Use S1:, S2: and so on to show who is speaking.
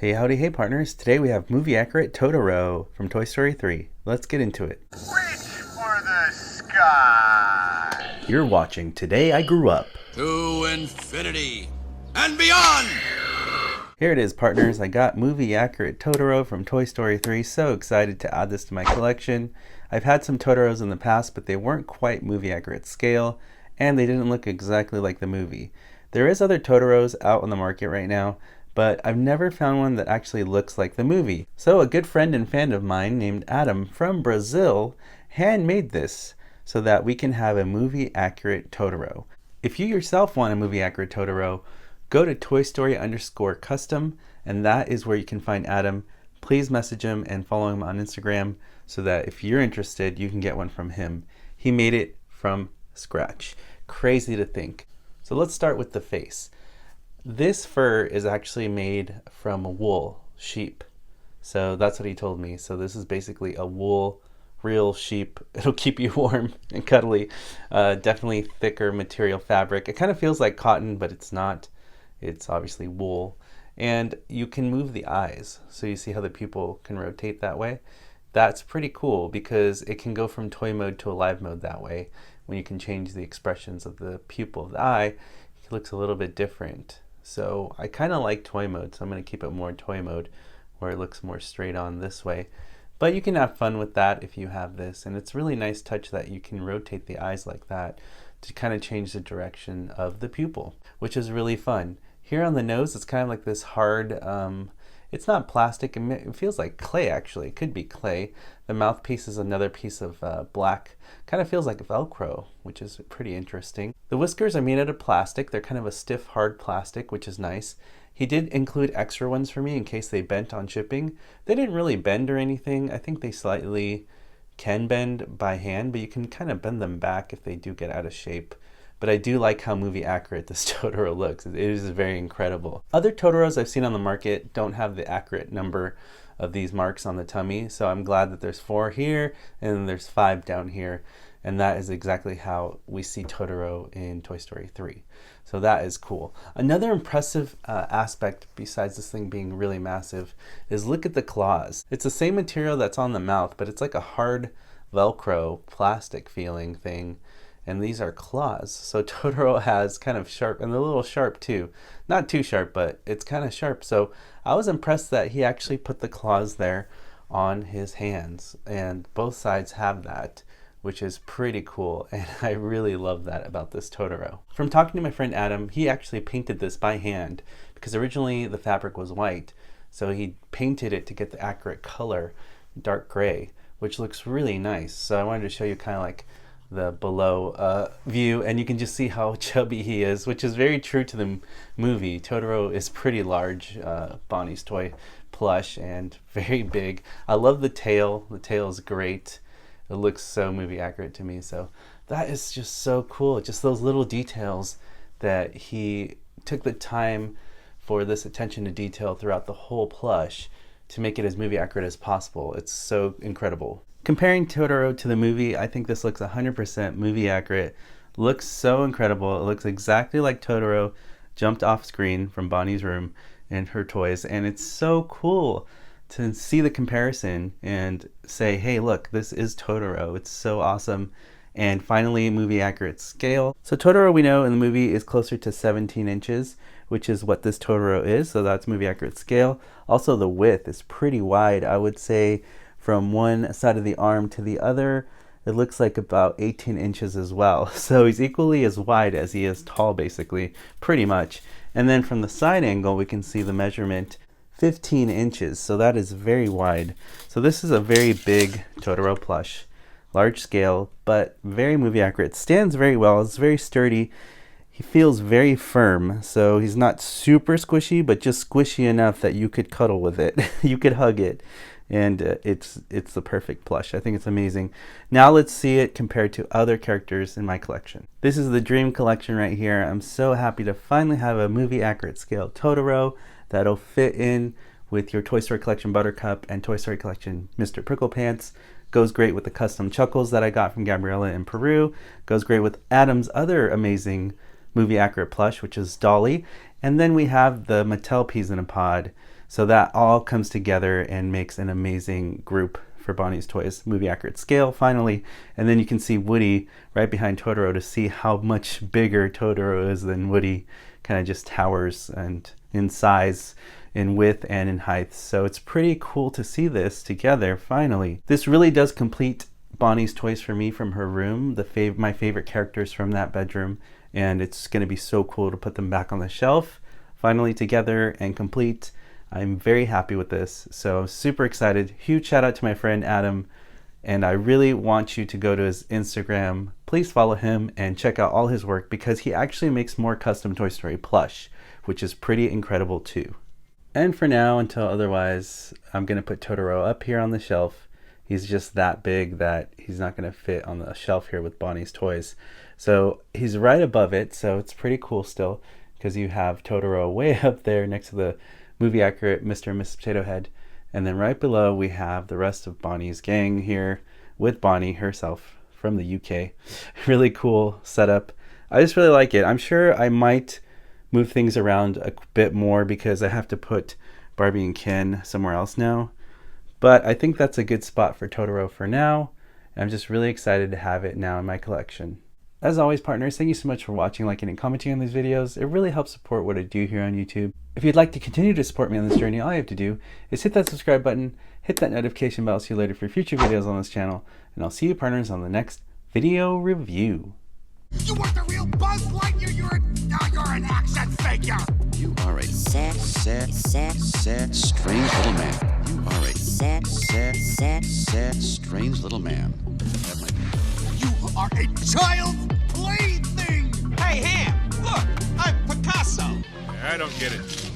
S1: Hey howdy hey partners, today we have movie accurate Totoro from Toy Story 3. Let's get into it.
S2: Reach for the sky!
S1: You're watching Today I Grew Up.
S3: To infinity and beyond!
S1: Here it is partners, I got movie accurate Totoro from Toy Story 3. So excited to add this to my collection. I've had some Totoros in the past, but they weren't quite movie accurate scale, and they didn't look exactly like the movie. There is other Totoros out on the market right now, but I've never found one that actually looks like the movie. So a good friend and fan of mine named Adam from Brazil handmade this so that we can have a movie accurate Totoro. If you yourself want a movie accurate Totoro, go to toystory_custom, and that is where you can find Adam. Please message him and follow him on Instagram so that if you're interested, you can get one from him. He made it from scratch. Crazy to think. So let's start with the face. This fur is actually made from wool, sheep. So that's what he told me. So this is basically a wool, real sheep. It'll keep you warm and cuddly. Definitely thicker material fabric. It kind of feels like cotton, but it's not. It's obviously wool. And you can move the eyes. So you see how the pupil can rotate that way? That's pretty cool because it can go from toy mode to a live mode that way. When you can change the expressions of the pupil of the eye, it looks a little bit different. So I kind of like toy mode, so I'm going to keep it more toy mode where it looks more straight on this way. But you can have fun with that if you have this, and it's really nice touch that you can rotate the eyes like that to kind of change the direction of the pupil, which is really fun. Here on the nose, it's kind of like this hard, it's not plastic, it feels like clay actually, it could be clay. The mouthpiece is another piece of black, kind of feels like Velcro, which is pretty interesting. The whiskers are made out of plastic, they're kind of a stiff, hard plastic, which is nice. He did include extra ones for me in case they bent on shipping. They didn't really bend or anything, I think they slightly can bend by hand, but you can kind of bend them back if they do get out of shape. But I do like how movie accurate this Totoro looks. It is very incredible. Other Totoros I've seen on the market don't have the accurate number of these marks on the tummy, so I'm glad that there's 4 here and there's 5 down here, and that is exactly how we see Totoro in Toy Story 3. So that is cool. Another impressive aspect, besides this thing being really massive, is look at the claws. It's the same material that's on the mouth, but it's like a hard Velcro plastic feeling thing. And these are claws. So Totoro has kind of sharp, and they're a little sharp too. Not too sharp, but it's kind of sharp. So I was impressed that he actually put the claws there on his hands. And both sides have that, which is pretty cool. And I really love that about this Totoro. From talking to my friend Adam, he actually painted this by hand because originally the fabric was white. So he painted it to get the accurate color, dark gray, which looks really nice. So I wanted to show you kind of like the below view, and you can just see how chubby he is, which is very true to the movie. Totoro is pretty large, Bonnie's toy plush, and very big. I love the tail. The tail is great. It looks so movie accurate to me, so that is just so cool. Just those little details that he took the time for, this attention to detail throughout the whole plush to make it as movie accurate as possible. It's so incredible. Comparing Totoro to the movie, I think this looks 100% movie accurate. Looks so incredible. It looks exactly like Totoro jumped off screen from Bonnie's room and her toys. And it's so cool to see the comparison and say, hey, look, this is Totoro. It's so awesome. And finally, movie accurate scale. So Totoro, we know in the movie, is closer to 17 inches, which is what this Totoro is. So that's movie accurate scale. Also, the width is pretty wide. I would say from one side of the arm to the other, it looks like about 18 inches as well. So he's equally as wide as he is tall, basically, pretty much. And then from the side angle, we can see the measurement, 15 inches. So that is very wide. So this is a very big Totoro plush, large scale, but very movie accurate. Stands very well. It's very sturdy. He feels very firm, so he's not super squishy, but just squishy enough that you could cuddle with it. You could hug it. And it's the perfect plush. I think it's amazing. Now let's see it compared to other characters in my collection. This is the dream collection right here. I'm so happy to finally have a movie accurate scale Totoro that'll fit in with your Toy Story Collection Buttercup and Toy Story Collection Mr. Pricklepants. Goes great with the custom Chuckles that I got from Gabriella in Peru. Goes great with Adam's other amazing movie accurate plush, which is Dolly. And then we have the Mattel Peas in a Pod So that all comes together and makes an amazing group for Bonnie's Toys, movie accurate scale finally. And then you can see Woody right behind Totoro to see how much bigger Totoro is than Woody. Kind of just towers and in size, in width and in height. So it's pretty cool to see this together finally. This really does complete Bonnie's Toys for me from her room, my favorite characters from that bedroom, and it's going to be so cool to put them back on the shelf finally together and complete. I'm very happy with this, so I'm super excited. Huge shout out to my friend Adam, and I really want you to go to his Instagram. Please follow him and check out all his work because he actually makes more custom Toy Story plush, which is pretty incredible too. And for now, until otherwise, I'm going to put Totoro up here on the shelf. He's just that big that he's not going to fit on the shelf here with Bonnie's Toys. So he's right above it, so it's pretty cool still because you have Totoro way up there next to the movie accurate Mr. and Mrs. Potato Head. And then right below we have the rest of Bonnie's gang here with Bonnie herself from the UK. Really cool setup. I just really like it. I'm sure I might move things around a bit more because I have to put Barbie and Ken somewhere else now. But I think that's a good spot for Totoro for now. And I'm just really excited to have it now in my collection. As always, partners, thank you so much for watching, liking, and commenting on these videos. It really helps support what I do here on YouTube. If you'd like to continue to support me on this journey, all you have to do is hit that subscribe button, hit that notification bell so you're alerted for future videos on this channel, and I'll see you, partners, on the next video review.
S2: You want the real Buzz Lightyear? You're an action figure.
S3: You are a sad, strange little man. You are a sad, strange little man.
S2: You are a child's plaything. Hey, Ham, look, I'm Picasso.
S4: I don't get it.